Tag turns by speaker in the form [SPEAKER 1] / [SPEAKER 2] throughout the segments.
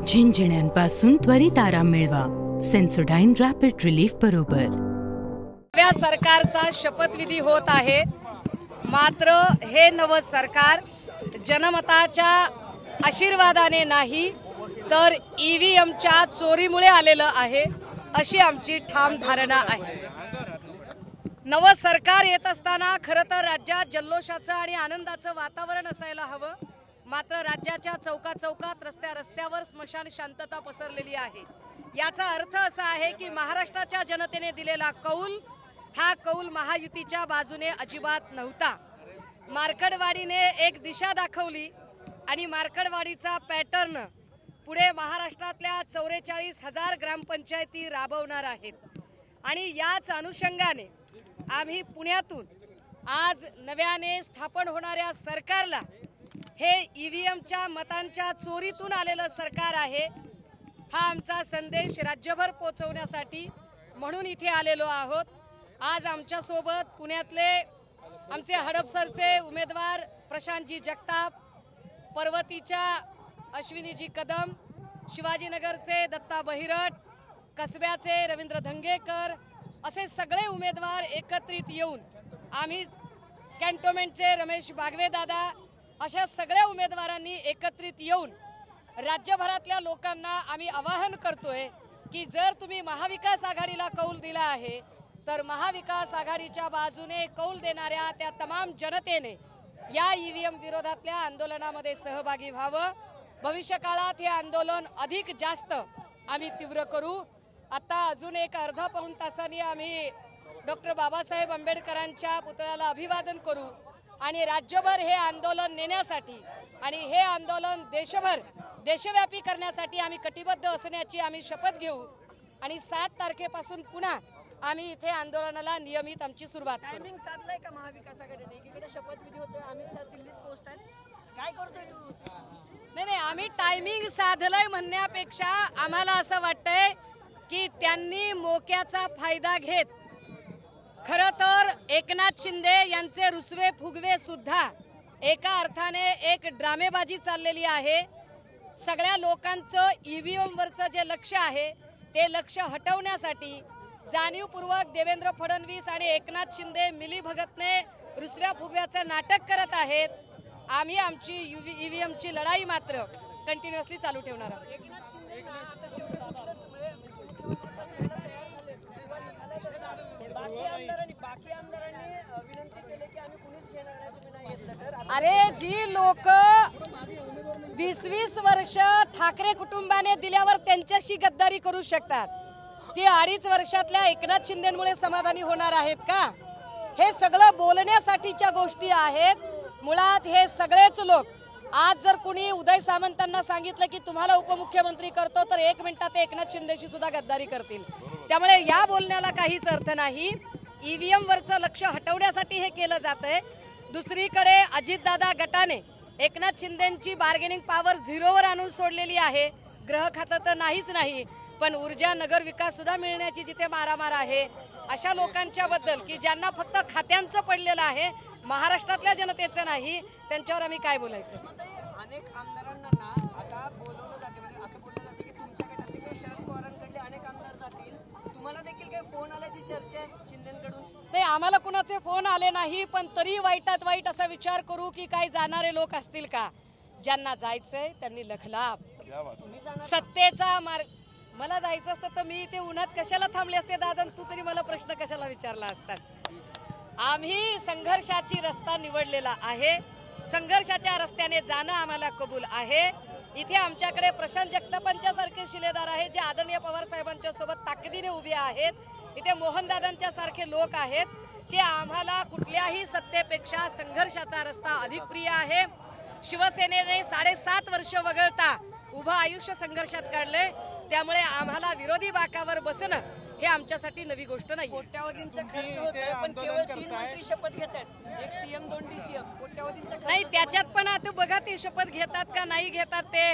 [SPEAKER 1] झिंझिण्यांपासून त्वरित आराम मिळवा सेन्सोडाइन रॅपिड रिलीफ बरोबर।
[SPEAKER 2] नव्या सरकारचा शपथविधी होत आहे, मात्र हे नवं सरकार जनमताच्या आशीर्वादाने नाही तर ईव्हीएमच्या चोरीमुळे आलेलं आहे, अशी आमची ठाम धारणा आहे। नवं सरकार येत असताना खरं तर राज्यात जल्लोषाचं आणि आनंदाचं वातावरण असायला हवं, मात्र राज्याच्या चौकाचौकात रस्त्यावर स्मशान शांतता पसरलेली आहे। याचा अर्थ असा आहे की महाराष्ट्राच्या जनतेने दिलेला कौल हा कौल महायुतीच्या बाजूने अजिबात नव्हता। मार्कडवाडीने एक दिशा दाखवली आणि मार्कडवाडीचा पॅटर्न पुढे महाराष्ट्रातल्या 44,000 ग्रामपंचायती राबवणार आहेत आणि याच अनुषंगाने आम्ही पुण्यातून आज नव्याने स्थापन होणाऱ्या सरकारला हे ईव्हीएमच्या मतांच्या चोरीतून आलेलं सरकार आहे हा आमचा संदेश राज्यभर पोहोचवण्यासाठी म्हणून इथे आलेलो आहोत। आज आमच्या सोबत पुण्यातले आमचे हडपसरचे उमेदवार प्रशांतजी जगताप, पर्वतीच्या अश्विनीजी कदम, शिवाजीनगरचे दत्ता बहिरट, कसब्याचे रवींद्र धंगेकर असे सगळे उमेदवार एकत्रित येऊन आम्ही कॅन्टोन्मेंटचे रमेश बागवे दादा अशा सगळ्या उमेदवारांनी एकत्रित येऊन राज्यभरातल्या लोकांना आम्ही आवाहन करतोय की जर तुम्ही महाविकास आघाडीला कौल दिला आहे तर महाविकास आघाडीच्या बाजूने कौल देणाऱ्या त्या तमाम जनतेने या ईव्हीएम विरोधातल्या आंदोलनामध्ये सहभागी व्हावं। भविष्य काळात हे आंदोलन अधिक जास्त आम्ही तीव्र करू। आता अजून एक अर्धा पाऊण तासांनी आम्ही डॉक्टर बाबासाहेब आंबेडकरांच्या पुतळ्याला अभिवादन करू आणि राज्यभर हे आंदोलन नेण्यासाठी आणि हे आंदोलन देशव्यापी करण्यासाठी आम्ही कटिबद्ध असण्याची आम्ही शपथ घेऊ आणि 7 तारखेपासून पुन्हा आम्ही इथे आंदोलनाला नियमित आमची सुरुवात करू।
[SPEAKER 3] टायमिंग साधलाय का महाविकास आघाडीने? एकीकडे शपथविधी होतोय, अमित शाह दिल्लीत पोहोचतात, काय करतोय तू?
[SPEAKER 2] नाही आम्ही टायमिंग साधलंय म्हणण्यापेक्षा आम्हाला असं वाटतंय की त्यांनी मोक्याचा फायदा घेत खरं तर एकनाथ शिंदे यांचे रुसवे फुगवे सुद्धा एका अर्थाने एक ड्रामेबाजी चाललेली आहे। सगळ्या लोकांचं ईव्हीएम वरचं जे लक्ष आहे ते लक्ष हटवण्यासाठी जाणीवपूर्वक देवेंद्र फडणवीस आणि एकनाथ शिंदे मिलीभगतने रुसव्या फुगव्याचं नाटक करत आहेत। आम्ही आमची ईव्हीएमची लढाई मात्र कंटिन्युअसली चालू ठेवणार आहोत।
[SPEAKER 3] एकनाथ शिंदे बाकी आमदारांनी विनंती केली की आम्ही कुणीच घेणार नाही, तुम्ही नाही घेतलं तर।
[SPEAKER 2] अरे जी लोक 20-20 वर्ष ठाकरे कुटुंबाने दिल्यावर त्यांच्याशी गद्दारी करू शकतात, ती 2.5 वर्षातल्या एकनाथ शिंदेमुळे समाधानी होणार आहेत का? हे सगळं बोलण्यासाठीच्या गोष्टी आहेत। मुळात हे सगळेच लोक आज जर कुणी उदय सामंतांना सांगितलं की तुम्हाला उपमुख्यमंत्री करतो तर 1 मिनिटात ते एकनाथ शिंदेशी सुद्धा गद्दारी करतील। त्यामुळे या बोलण्याला काहीच अर्थ नाही। ईव्हीएम वरचं लक्ष हटवण्यासाठी हे केलं जातंय। दुसरीकडे अजितदादा गटाने एकनाथ शिंदेंची बार्गेनिंग पॉवर 0 वर आणून सोडलेली आहे। गृह खातं तर नाहीच नाही, पण ऊर्जा नगर विकास सुद्धा मिळण्याची जिथे मारामार आहे अशा लोकांच्या बद्दल की ज्यांना फक्त खात्यांचं पडलेलं आहे, महाराष्ट्रातल्या जनतेचं नाही, त्यांच्यावर आम्ही काय बोलायचं?
[SPEAKER 3] अनेक आमदारांना आता बोलवलं जाते, म्हणजे असं बोललं जाते की तुमच्या गटातले काही शरद पवारांकडले अनेक आमदार जातील, तुम्हाला देखील काही फोन आल्याची चर्चा आहे शिंदेकडून?
[SPEAKER 2] नाही, आम्हाला कुणाचे फोन आले नाही, पण तरी वाईटात वाईट असा विचार करू की काही जाणारे लोक असतील का? ज्यांना जायचंय त्यांनी लखलाप सत्तेचा मार्ग। मला जायचं असतं तर मी इथे उन्हात कशाला थांबले असते दादा, तू तरी मला प्रश्न कशाला विचारला असतास? आम्ही संघर्षाची रस्ता निवडलेला आहे, संघर्षाच्या रस्त्याने जाणं आम्हाला कबूल आहे। इथे आमच्याकडे प्रशांत जगतापांच्या सारखे शिलेदार आहेत जे आदरणीय पवार साहेबांच्या सोबत ताकदीने उभे आहेत। इथे मोहनदादांच्या सारखे लोक आहेत की आम्हाला कुठल्याही सत्तेपेक्षा संघर्षाचा रस्ता अधिक प्रिय आहे। शिवसेनेने 7.5 वर्ष वगळता उभं आयुष्य संघर्षात काढले, त्यामुळे आम्हाला विरोधी बाकावर बसणं हे आमच्यासाठी नवी गोष्ट नाही।
[SPEAKER 3] कोट्यावधींचा खर्च होतोय पण केवळ 3 मंत्री शपथ घेतात, 1 सीएम 2 डीसीएम, कोट्यावधींचा खर्च
[SPEAKER 2] नाही। त्याच्यात पण आता बघा ते शपथ घेतात का नाही घेतात ते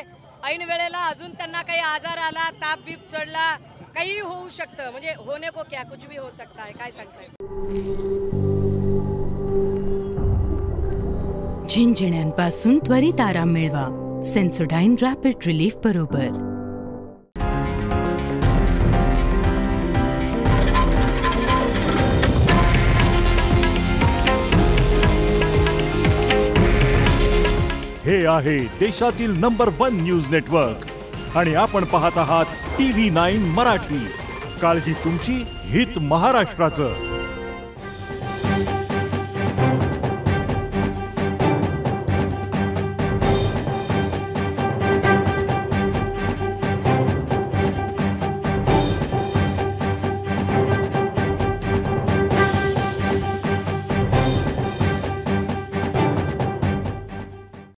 [SPEAKER 2] ऐन वेळेला अजून त्यांना काही आजार आला, ताप बीप चढला, काही होऊ शकतं, म्हणजे होने को क्या कुछ भी हो सकता है, काय सांगताय?
[SPEAKER 1] झिंझिण्यांपासून त्वरित आराम मिळवा सेन्सोडाइन रॅपिड रिलीफ बरोबर.
[SPEAKER 4] हे आहे देशातील नंबर 1 न्यूज नेटवर्क आणि आपण पाहत आहात TV9 मराठी. काळजी तुमची, हित महाराष्ट्राचं.